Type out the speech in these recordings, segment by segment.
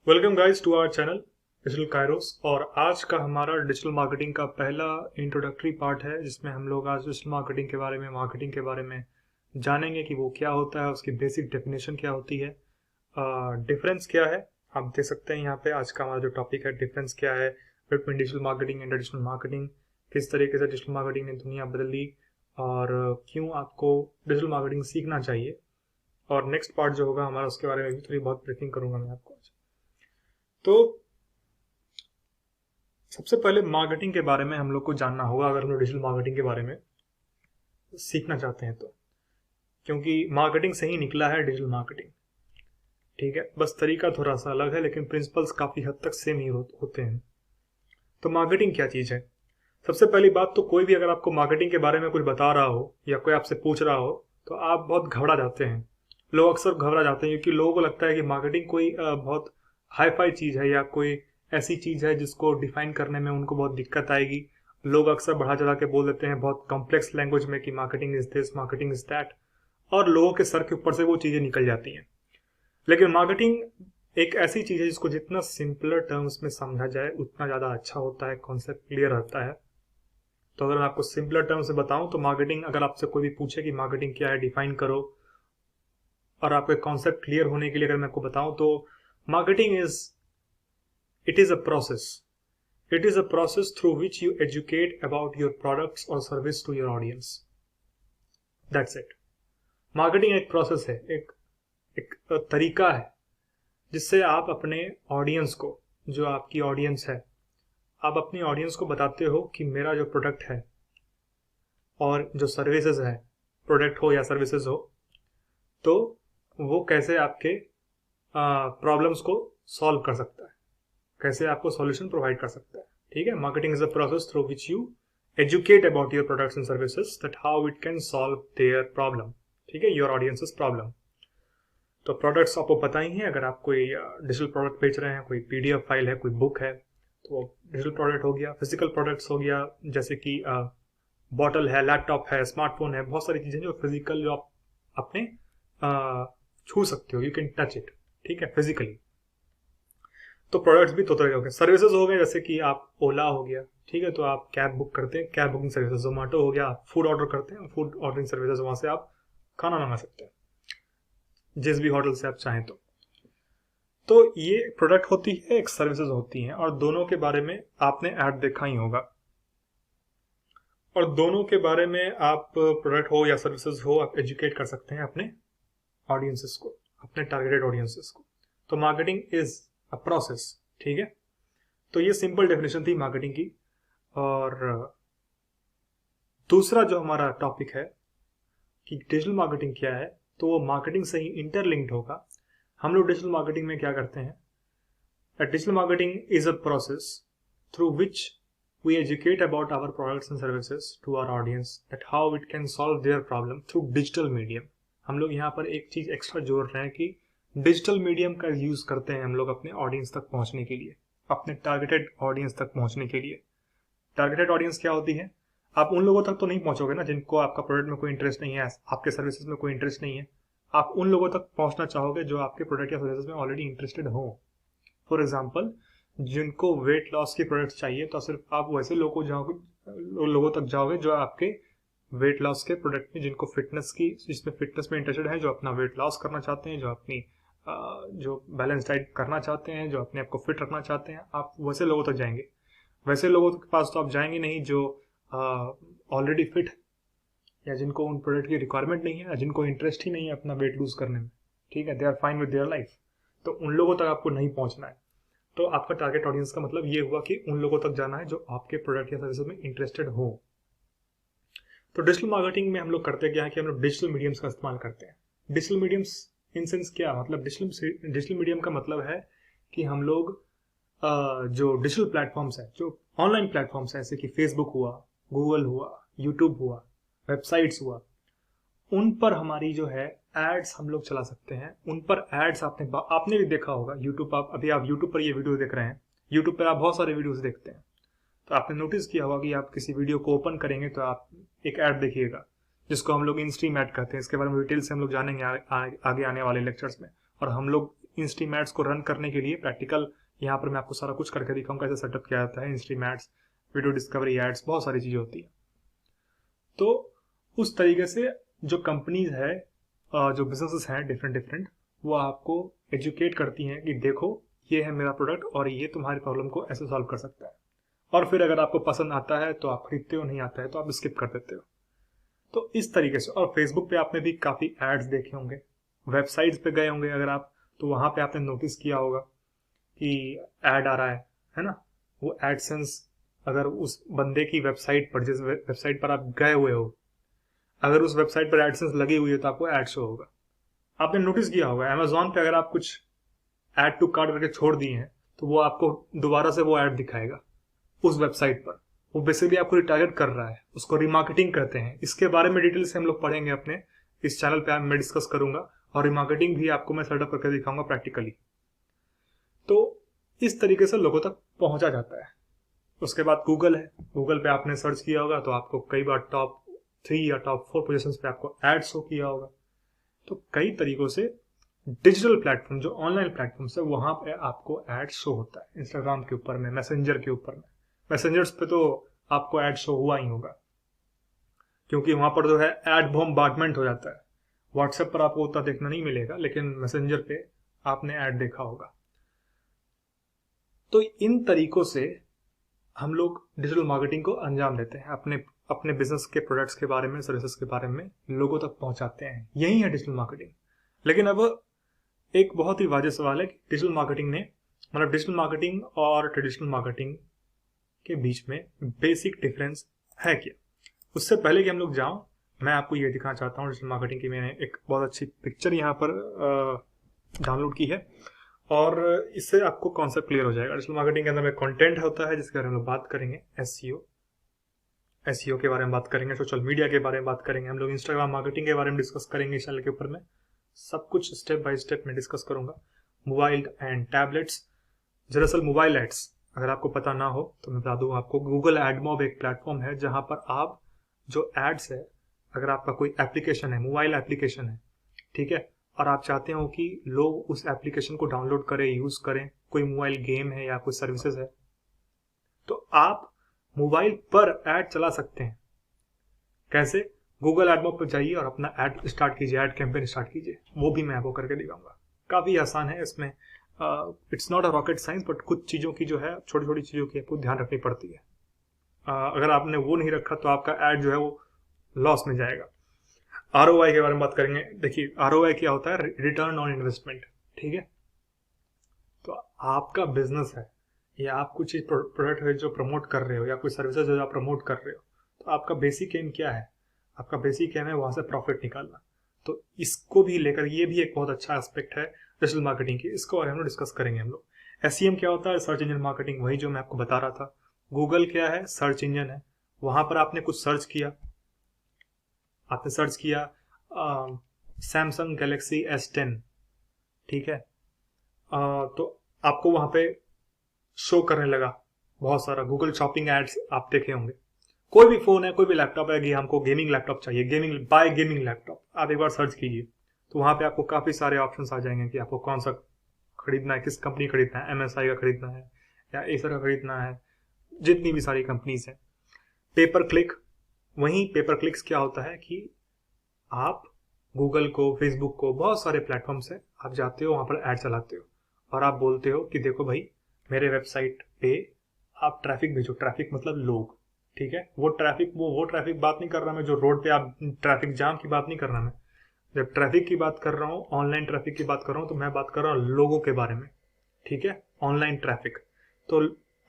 Welcome guys to our channel digital Kairos. और आज का हमारा डिजिटल मार्केटिंग का पहला इंट्रोडक्टरी पार्ट है, जिसमें हम लोग आज डिजिटल मार्केटिंग के बारे में जानेंगे कि वो क्या होता है, उसकी बेसिक डेफिनेशन क्या होती है, डिफरेंस क्या है। आप देख सकते हैं यहाँ पे आज का हमारा जो टॉपिक है, डिफरेंस क्या है between digital marketing and traditional marketing, किस तरीके से डिजिटल मार्केटिंग ने दुनिया बदल दी और क्यों आपको डिजिटल मार्केटिंग सीखना चाहिए। और नेक्स्ट पार्ट जो होगा हमारा, उसके बारे में भी थोड़ी बहुत ब्रीफिंग करूंगा मैं आपको आज। तो सबसे पहले मार्केटिंग के बारे में हम लोग को जानना होगा, अगर हम लोग डिजिटल मार्केटिंग के बारे में सीखना चाहते हैं तो, क्योंकि मार्केटिंग से ही निकला है डिजिटल मार्केटिंग। ठीक है, बस तरीका थोड़ा सा अलग है लेकिन प्रिंसिपल्स काफी हद तक सेम ही होते हैं। तो मार्केटिंग क्या चीज है? सबसे पहली बात तो, कोई भी अगर आपको मार्केटिंग के बारे में कुछ बता रहा हो या कोई आपसे पूछ रहा हो तो आप बहुत घबरा जाते हैं। लोग अक्सर घबरा जाते हैं क्योंकि लोगों को लगता है कि मार्केटिंग कोई बहुत हाई फाई चीज है या कोई ऐसी चीज है जिसको डिफाइन करने में उनको बहुत दिक्कत आएगी। लोग अक्सर बढ़ा चढ़ा के बोल देते हैं बहुत कॉम्प्लेक्स लैंग्वेज में कि marketing is this, marketing is that, और लोगों के सर के ऊपर से वो चीजें निकल जाती हैं। लेकिन मार्केटिंग एक ऐसी चीज है जिसको जितना सिंपलर टर्म्स में समझा जाए उतना ज्यादा अच्छा होता है, कॉन्सेप्ट क्लियर रहता है। तो अगर मैं आपको सिंपलर टर्म्स में बताऊं तो मार्केटिंग, अगर आपसे कोई भी पूछे कि मार्केटिंग क्या है, डिफाइन करो, और आपको एक कॉन्सेप्ट क्लियर होने के लिए अगर मैं आपको बताऊं तो marketing is it is a process It is a process through which you educate about your products or service to your audience. That's it. Marketing एक प्रोसेस है, एक तरीका है जिससे आप अपने ऑडियंस को, जो आपकी ऑडियंस है, आप अपनी ऑडियंस को बताते हो कि मेरा जो प्रोडक्ट है और जो सर्विसेज है, प्रोडक्ट हो या सर्विसेज हो, तो वो कैसे आपके प्रॉब्लम्स को सॉल्व कर सकता है, कैसे आपको सॉल्यूशन प्रोवाइड कर सकता है। ठीक है, marketing is a process through which you educate about your products and services that how it can solve their problem. ठीक है, योर ऑडियंसेस प्रॉब्लम। तो प्रोडक्ट्स आपको पता ही है, अगर आप कोई डिजिटल प्रोडक्ट बेच रहे हैं, कोई पीडीएफ फाइल है, कोई बुक है, तो वो डिजिटल प्रोडक्ट हो गया। फिजिकल प्रोडक्ट्स हो गया, जैसे कि बॉटल है, लैपटॉप है, स्मार्टफोन है, बहुत सारी चीजें जो फिजिकल, जो आप अपने छू सकते हो, यू कैन टच इट। ठीक है, फिजिकली। तो प्रोडक्ट्स भी दो तरह के हो गए। सर्विसेज हो गए, जैसे कि आप ओला हो गया, ठीक है, तो आप कैब बुक करते हैं, कैब बुकिंग सर्विसेज। जोमेटो हो गया, आप फूड ऑर्डर करते हैं, फूड ऑर्डरिंग सर्विसेज, वहां से आप खाना मंगा सकते हैं जिस भी होटल से आप चाहें। तो ये एक प्रोडक्ट होती है, एक सर्विसेज होती हैं, और दोनों के बारे में आपने ऐड देखा ही होगा। और दोनों के बारे में आप, प्रोडक्ट हो या सर्विसेज हो, आप एजुकेट कर सकते हैं अपने ऑडियंसेस को, अपने टारगेटेड ऑडियंसेस को। तो मार्केटिंग इज अ प्रोसेस। ठीक है, तो ये सिंपल डेफिनेशन थी मार्केटिंग की। और दूसरा जो हमारा टॉपिक है कि डिजिटल मार्केटिंग क्या है, तो वो मार्केटिंग से ही इंटरलिंक्ड होगा। हम लोग डिजिटल मार्केटिंग में क्या करते हैं? Digital marketing is a process through which we educate about our products and services to our audience that how it can solve their problem through digital medium। हम लोग यहाँ पर एक चीज एक्स्ट्रा जोड़ रहे हैं कि डिजिटल मीडियम का यूज करते हैं हम लोग अपने ऑडियंस तक पहुंचने के लिए, अपने टारगेटेड ऑडियंस तक पहुंचने के लिए। टारगेटेड ऑडियंस क्या होती है? आप उन लोगों तक तो नहीं पहुंचोगे ना जिनको आपका प्रोडक्ट में कोई इंटरेस्ट नहीं है, आपके सर्विसेज में कोई इंटरेस्ट नहीं है। आप उन लोगों तक पहुंचना चाहोगे जो आपके प्रोडक्ट या सर्विसेज में ऑलरेडी इंटरेस्टेड हो। फॉर एग्जाम्पल, जिनको वेट लॉस की प्रोडक्ट चाहिए, तो सिर्फ आप वैसे लोगों तक जाओगे जो आपके वेट लॉस के प्रोडक्ट में, जिनको फिटनेस की, जिसमें फिटनेस में इंटरेस्टेड है, जो अपना वेट लॉस करना चाहते हैं, जो अपनी जो बैलेंस डाइट करना चाहते हैं, जो अपने आप को फिट रखना चाहते हैं, आप वैसे लोगों तक जाएंगे। वैसे लोगों के पास तो आप जाएंगे नहीं जो ऑलरेडी फिट है, या जिनको उन प्रोडक्ट की रिक्वायरमेंट नहीं है, या जिनको इंटरेस्ट ही नहीं है अपना वेट लूज करने में। ठीक है, they are fine with their life. तो उन लोगों तक आपको नहीं पहुंचना है। तो आपका टारगेट ऑडियंस का मतलब ये हुआ कि उन लोगों तक जाना है जो आपके प्रोडक्ट या सर्विस में इंटरेस्टेड हो। तो डिजिटल मार्केटिंग में हम लोग करते क्या है कि हम लोग डिजिटल मीडियम्स का इस्तेमाल करते हैं। डिजिटल मीडियम्स इन सेंस क्या मतलब? डिजिटल मीडियम का मतलब है कि हम लोग जो डिजिटल प्लेटफॉर्म्स है, जो ऑनलाइन प्लेटफॉर्म्स है, जैसे कि फेसबुक हुआ, गूगल हुआ, यूट्यूब हुआ, वेबसाइट्स हुआ, उन पर हमारी जो है एड्स हम लोग चला सकते हैं। उन पर एड्स आपने भी देखा होगा। यूट्यूब, आप यूट्यूब पर ये वीडियो देख रहे हैं, यूट्यूब पर आप बहुत सारे वीडियोस देखते हैं, तो आपने नोटिस किया होगा कि आप किसी वीडियो को ओपन करेंगे तो आप एक ऐड देखिएगा, जिसको हम लोग इन स्ट्रीम ऐड कहते हैं। इसके बारे में डिटेल से हम लोग जानेंगे आगे आने वाले लेक्चर्स में। और हम लोग इंस्ट्रीमैट्स को रन करने के लिए प्रैक्टिकल यहाँ पर मैं आपको सारा कुछ करके दिखाऊंगा कैसे सेटअप किया जाता है। इंस्ट्रीमैट्स, वीडियो डिस्कवरी, एड्स, बहुत सारी चीज़ें होती है। तो उस तरीके से जो कंपनीज है, जो बिजनेसेस हैं डिफरेंट, वो आपको एजुकेट करती हैं कि देखो ये है मेरा प्रोडक्ट और ये तुम्हारी प्रॉब्लम को ऐसे सॉल्व कर सकता है। और फिर अगर आपको पसंद आता है तो आप खरीदते हो, नहीं आता है तो आप स्किप कर देते हो। तो इस तरीके से। और फेसबुक पे आपने भी काफ़ी एड्स देखे होंगे, वेबसाइट्स पे गए होंगे अगर आप, तो वहाँ पे आपने नोटिस किया होगा कि ऐड आ रहा है ना। वो एडसेंस, अगर उस बंदे की वेबसाइट पर, जिस वेबसाइट पर आप गए हुए हो, अगर उस वेबसाइट पर एडसेंस लगी हुई है तो आपको ऐड शो होगा। आपने नोटिस किया होगा अमेजोन पे अगर आप कुछ ऐड टू कार्ट करके छोड़ दिए हैं तो वो आपको दोबारा से वो ऐड दिखाएगा उस वेबसाइट पर। वो बेसिकली आपको रिटारगेट कर रहा है, उसको रिमार्केटिंग कहते हैं। इसके बारे में डिटेल से हम लोग पढ़ेंगे अपने इस चैनल पे, मैं डिस्कस करूंगा और रिमार्केटिंग भी आपको मैं सेटअप करके दिखाऊंगा प्रैक्टिकली। तो इस तरीके से लोगों तक पहुंचा जाता है। उसके बाद गूगल है, गूगल पे आपने सर्च किया होगा तो आपको कई बार टॉप 3 या टॉप 4 पोजीशंस पे आपको एड शो किया होगा। तो कई तरीकों से डिजिटल प्लेटफॉर्म, जो ऑनलाइन प्लेटफॉर्म है, वहां पे आपको एड शो होता है। इंस्टाग्राम के ऊपर में, मैसेंजर के ऊपर में, मैसेंजर्स पे तो आपको एड शो हुआ ही होगा क्योंकि वहां पर जो है एड बॉम्बार्डमेंट हो जाता है। व्हाट्सएप पर आपको उतना देखना नहीं मिलेगा, लेकिन मैसेंजर पे आपने ऐड देखा होगा। तो इन तरीकों से हम लोग डिजिटल मार्केटिंग को अंजाम देते हैं, अपने बिजनेस के प्रोडक्ट्स के बारे में, सर्विसेज के बारे में लोगों तक पहुंचाते हैं। यही है डिजिटल मार्केटिंग। लेकिन अब एक बहुत ही वाजिब सवाल है कि डिजिटल मार्केटिंग ने, मतलब डिजिटल मार्केटिंग और ट्रेडिशनल मार्केटिंग के बीच में बेसिक डिफरेंस है क्या। उससे पहले कि हम लोग जाऊं, मैं आपको ये दिखाना चाहता हूँ डिजिटल मार्केटिंग की मैंने एक बहुत अच्छी पिक्चर यहाँ पर डाउनलोड की है और इससे आपको कॉन्सेप्ट क्लियर हो जाएगा। डिजिटल मार्केटिंग के अंदर में कंटेंट होता है जिसके बारे में हम लोग बात करेंगे, एसईओ के बारे में बात करेंगे, सोशल मीडिया के बारे में बात करेंगे, हम लोग इंस्टाग्राम मार्केटिंग के बारे में डिस्कस करेंगे इस चैनल के ऊपर में। सब कुछ स्टेप बाय स्टेप में डिस्कस करूंगा। मोबाइल एंड टैबलेट्स, दरअसल मोबाइल एड्स अगर आपको पता ना हो तो मैं बता दूं आपको, गूगल एडमॉब एक प्लेटफॉर्म है जहां पर आप जो एड्स है, अगर आपका कोई एप्लीकेशन है, मोबाइल एप्लीकेशन है, ठीक है, और आप चाहते हो कि लोग उस एप्लीकेशन को डाउनलोड करें, यूज करें, कोई मोबाइल गेम है या कोई सर्विसेज है, तो आप मोबाइल पर ऐड चला सकते हैं। कैसे? गूगल एडमॉब पर जाइए और अपना ऐड स्टार्ट कीजिए, ऐड कैंपेन स्टार्ट कीजिए। वो भी मैं आपको करके दिखाऊंगा। काफी आसान है इसमें, it's not a rocket science, but कुछ चीजों की जो है, छोटी छोटी चीजों की आपको ध्यान रखनी पड़ती है। अगर आपने वो नहीं रखा तो आपका ऐड जो है वो लॉस में जाएगा। ROI के बारे में बात करेंगे। देखिए ROI क्या होता है, रिटर्न ऑन इन्वेस्टमेंट, ठीक है। तो आपका बिजनेस है या आप कुछ चीज प्रोडक्ट है जो प्रमोट कर रहे हो या कोई सर्विसेज जो आप प्रमोट कर रहे हो, तो आपका बेसिक एम क्या है? आपका बेसिक एम है वहां से प्रॉफिट निकालना। तो इसको भी लेकर, ये भी एक बहुत अच्छा एस्पेक्ट है डिजिटल मार्केटिंग की, इसको और हम लोग डिस्कस करेंगे हम लोग। SEM क्या होता है? सर्च इंजन मार्केटिंग, वही जो मैं आपको बता रहा था। गूगल क्या है? सर्च इंजन है। वहां पर आपने कुछ सर्च किया, आपने सर्च किया सैमसंग गैलेक्सी S10, ठीक है, तो आपको वहां पे शो करने लगा बहुत सारा गूगल शॉपिंग एड्स, आप देखे होंगे। कोई भी फोन है, कोई भी लैपटॉप है कि हमको गेमिंग लैपटॉप चाहिए, गेमिंग लैपटॉप, आप एक बार सर्च कीजिए तो वहां पे आपको काफी सारे ऑप्शंस आ जाएंगे कि आपको कौन सा खरीदना है, किस कंपनी खरीदना है, MSI का खरीदना है या एसर का खरीदना है, जितनी भी सारी कंपनीज हैं। पेपर क्लिक, वहीं पेपर क्लिक्स क्या होता है कि आप गूगल को, फेसबुक को, बहुत सारे प्लेटफॉर्म से आप जाते हो, वहां पर ऐड चलाते हो और आप बोलते हो कि देखो भाई मेरे वेबसाइट पे आप ट्रैफिक भेजो। ट्रैफिक मतलब लोग, ठीक है। वो ट्रैफिक बात नहीं कर रहा मैं जो रोड पे आप ट्रैफिक जाम की बात नहीं कर रहा मैं। जब ट्रैफिक की बात कर रहा हूँ, ऑनलाइन ट्रैफिक की बात कर रहा हूँ, तो मैं बात कर रहा हूँ लोगों के बारे में, ठीक है, ऑनलाइन ट्रैफिक। तो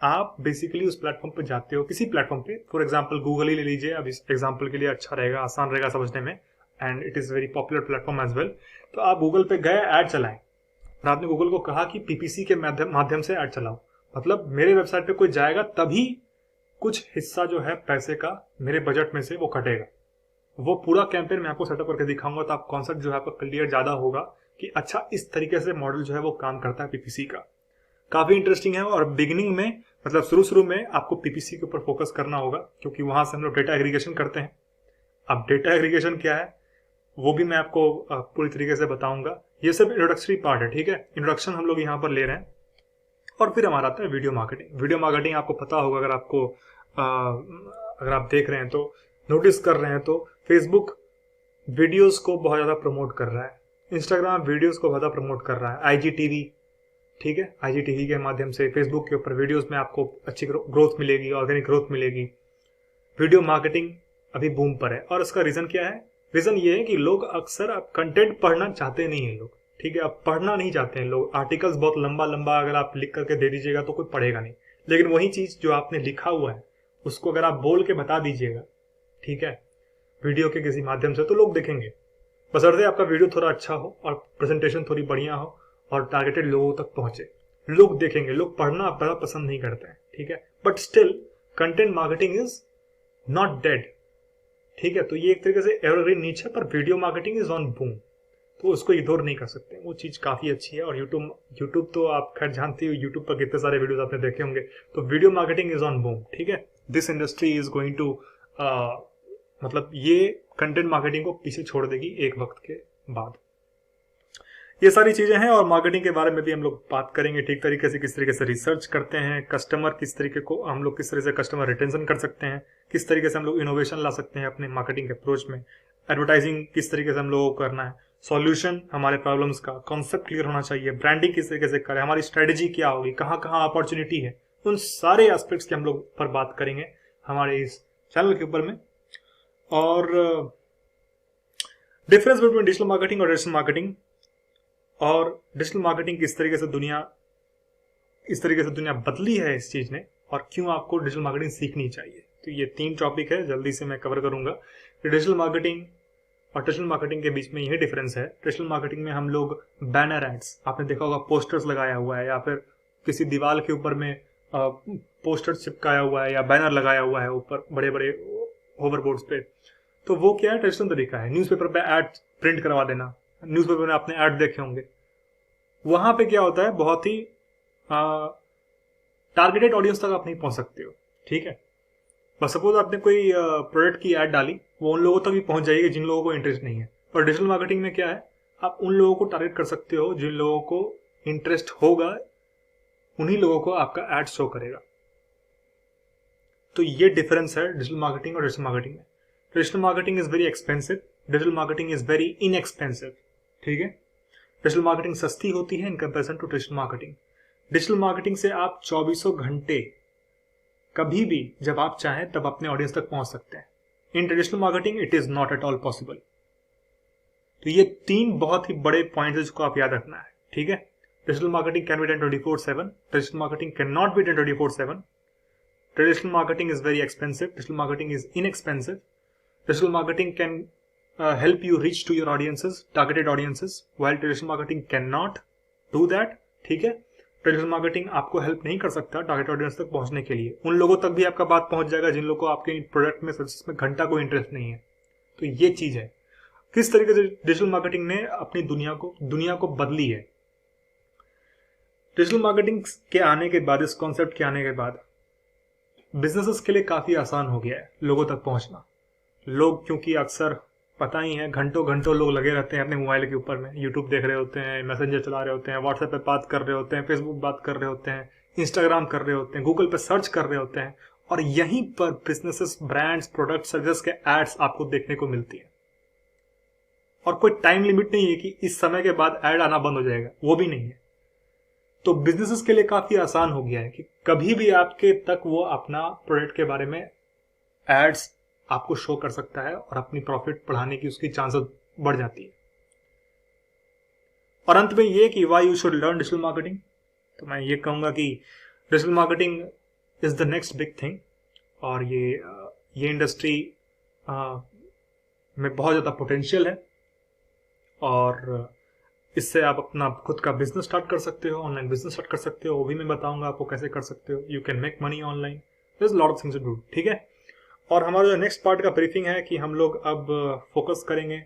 आप बेसिकली उस प्लेटफॉर्म पे जाते हो, किसी प्लेटफॉर्म पे, फॉर एग्जाम्पल गूगल ही ले लीजिए, अब इस एग्जाम्पल के लिए अच्छा रहेगा, आसान रहेगा समझने में, and it is very popular platform as well. तो आप गूगल पे गए, ऐड चलाएं और आपने गूगल को कहा कि PPC के माध्यम से ऐड चलाओ, मतलब मेरे वेबसाइट पे कोई जाएगा तभी कुछ हिस्सा जो है पैसे का मेरे बजट में से वो कटेगा। वो पूरा कैंपेन मैं आपको सेटअप करके दिखाऊंगा, तो आप कॉन्सेप्ट जो है आपका क्लियर ज्यादा होगा कि अच्छा इस तरीके से मॉडल जो है वो काम करता है PPC का। काफी इंटरेस्टिंग है और बिगिनिंग में, मतलब शुरू में आपको PPC के ऊपर फोकस करना होगा क्योंकि वहां से हम लोग डेटा एग्रीगेशन करते हैं। अब डेटा एग्रीगेशन क्या है वो भी मैं आपको पूरी तरीके से बताऊंगा ये सब इंट्रोडक्टरी पार्ट है, ठीक है। इंट्रोडक्शन हम लोग यहाँ पर ले रहे हैं और फिर हमारा आता है वीडियो मार्केटिंग। वीडियो मार्केटिंग आपको पता होगा, अगर आप देख रहे हैं तो, नोटिस कर रहे हैं तो, फेसबुक वीडियोस को बहुत ज़्यादा प्रमोट कर रहा है, इंस्टाग्राम वीडियोस को ज़्यादा प्रमोट कर रहा है, IGTV, ठीक है, IGTV के माध्यम से फेसबुक के ऊपर वीडियोस में आपको अच्छी ग्रोथ मिलेगी, ऑर्गेनिक ग्रोथ मिलेगी। वीडियो मार्केटिंग अभी बूम पर है और इसका रीज़न क्या है? रीज़न ये है कि लोग अक्सर अब कंटेंट पढ़ना चाहते नहीं हैं लोग, ठीक है। अब पढ़ना नहीं चाहते हैं लोग। आर्टिकल्स बहुत लंबा लंबा अगर आप लिख करके दे दीजिएगा तो कोई पढ़ेगा नहीं, लेकिन वही चीज़ जो आपने लिखा हुआ है उसको अगर आप बोल के बता दीजिएगा, ठीक है, वीडियो के किसी माध्यम से, तो लोग देखेंगे। बशर्ते आपका वीडियो थोड़ा अच्छा हो और प्रेजेंटेशन थोड़ी बढ़िया हो और टारगेटेड लोगों तक पहुंचे, लोग देखेंगे। लोग पढ़ना बड़ा पसंद नहीं करते हैं, ठीक है। But still content marketing is not dead, ठीक है। तो ये एक तरीके से एवरग्रीन नीच है, पर video marketing is on boom, तो उसको इग्नोर नहीं कर सकते। वो चीज़ काफ़ी अच्छी है। और यूट्यूब तो आप खैर जानते हो, यूट्यूब पर कितने सारे वीडियोस आपने देखे होंगे। तो video marketing is on boom, ठीक है। This industry is going to, मतलब ये कंटेंट मार्केटिंग को पीछे छोड़ देगी एक वक्त के बाद। ये सारी चीजें हैं और मार्केटिंग के बारे में भी हम लोग बात करेंगे ठीक तरीके से, किस तरीके से रिसर्च करते हैं, कस्टमर किस तरीके को हम लोग, किस तरह से कस्टमर रिटेंशन कर सकते हैं, किस तरीके से हम लोग इनोवेशन ला सकते हैं अपने मार्केटिंग अप्रोच में, एडवर्टाइजिंग किस तरीके से हम लोगों को करना है, सॉल्यूशन हमारे प्रॉब्लम्स का, कॉन्सेप्ट क्लियर होना चाहिए, ब्रांडिंग किस तरीके से करें, हमारी स्ट्रेटेजी क्या होगी, कहाँ कहाँ अपॉर्चुनिटी है, उन सारे एस्पेक्ट्स की हम लोग पर बात करेंगे हमारे इस चैनल के ऊपर में। और डिफरेंस बिटवीन डिजिटल मार्केटिंग और ट्रेडिशनल मार्केटिंग, और डिजिटल मार्केटिंग किस तरीके से दुनिया बदली है इस चीज ने, और क्यों आपको डिजिटल मार्केटिंग सीखनी चाहिए। तो ये 3 टॉपिक है, जल्दी से मैं कवर करूंगा। डिजिटल मार्केटिंग और ट्रेडिशनल मार्केटिंग के बीच में यही डिफरेंस है। ट्रेडिशनल मार्केटिंग में हम लोग बैनर एड्स, आपने देखा होगा, पोस्टर्स लगाया हुआ है या फिर किसी दीवार के ऊपर में पोस्टर चिपकाया हुआ है या बैनर लगाया हुआ है ऊपर बड़े बड़े होवरबोर्ड्स पे, तो वो क्या है, ट्रेडिशनल तरीका है। न्यूज़पेपर पे ऐड प्रिंट करवा देना, न्यूज़पेपर में आपने ऐड देखे होंगे। वहां पे क्या होता है, बहुत ही टारगेटेड ऑडियंस तक आप नहीं पहुंच सकते हो, ठीक है। बस सपोज आपने कोई प्रोडक्ट की ऐड डाली, वो उन लोगों तक भी पहुंच जाएगी जिन लोगों को इंटरेस्ट नहीं है। और डिजिटल मार्केटिंग में क्या है, आप उन लोगों को टारगेट कर सकते हो जिन लोगों को इंटरेस्ट होगा, उन्हीं लोगों को आपका ऐड शो करेगा। तो ये डिफरेंस है डिजिटल मार्केटिंग और डिजिटल मार्केटिंग में। Traditional marketing is very expensive, digital marketing is very inexpensive, ठीक है। डिजिटल मार्केटिंग सस्ती होती है in comparison to traditional marketing. Digital marketing से आप 24 घंटे कभी भी जब आप चाहें तब अपने ऑडियंस तक पहुंच सकते हैं। In traditional marketing it is not at all possible. तो ये 3 बहुत ही बड़े पॉइंट्स जिसको आप याद रखना है, ठीक है। Digital marketing can be done 24/7, traditional marketing can not be done 24/7। Traditional marketing is very expensive. Digital marketing is inexpensive. Digital marketing can help you reach to your audiences, targeted audiences, while traditional marketing cannot do that. ठीक है, traditional marketing आपको help नहीं कर सकता target audience तक पहुंचने के लिए। उन लोगों तक भी आपका बात पहुंच जाएगा जिन लोगों को आपके प्रोडक्ट में, सर्विस में घंटा कोई इंटरेस्ट नहीं है। तो ये चीज है किस तरीके से डिजिटल मार्केटिंग ने अपनी दुनिया को बदली है। डिजिटल मार्केटिंग के आने के बाद, इस कॉन्सेप्ट के आने के बाद बिजनेसेस के लिए काफ़ी आसान हो गया है लोगों तक पहुंचना। लोग, क्योंकि अक्सर पता ही है, घंटों घंटों लोग लगे रहते हैं अपने मोबाइल के ऊपर में, यूट्यूब देख रहे होते हैं, मैसेंजर चला रहे होते हैं, व्हाट्सएप पे बात कर रहे होते हैं, फेसबुक बात कर रहे होते हैं, इंस्टाग्राम कर रहे होते हैं, गूगल पे सर्च कर रहे होते हैं, और यहीं पर बिजनेसेस, ब्रांड्स, प्रोडक्ट, सर्विसेज के एड्स आपको देखने को मिलती है। और कोई टाइम लिमिट नहीं है कि इस समय के बाद ऐड आना बंद हो जाएगा, वो भी नहीं है। तो बिजनेसेस के लिए काफी आसान हो गया है कि कभी भी आपके तक वो अपना प्रोडक्ट के बारे में एड्स आपको शो कर सकता है और अपनी प्रॉफिट बढ़ाने की उसकी चांसेस बढ़ जाती है। और अंत में ये कि why you should learn digital marketing, तो मैं ये कहूंगा कि digital marketing is the next big thing. और ये इंडस्ट्री में बहुत ज़्यादा पोटेंशियल है और इससे आप अपना खुद का बिजनेस स्टार्ट कर सकते हो, ऑनलाइन बिजनेस स्टार्ट कर सकते हो। वो भी मैं बताऊंगा आपको कैसे कर सकते हो। You can make money online, there is lot of things to do, ठीक है। और हमारा जो नेक्स्ट पार्ट का ब्रीफिंग है कि हम लोग अब फोकस करेंगे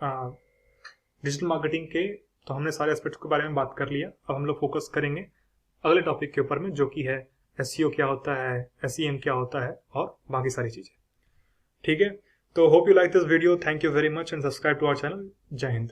डिजिटल मार्केटिंग के। तो हमने सारे एस्पेक्ट्स के बारे में बात कर लिया, अब हम लोग फोकस करेंगे अगले टॉपिक के ऊपर में, जो कि है एसईओ क्या होता है, एसईएम क्या होता है और बाकी सारी चीज़ें, ठीक है। तो hope you like this video, thank you very much and subscribe to our channel. जय हिंद।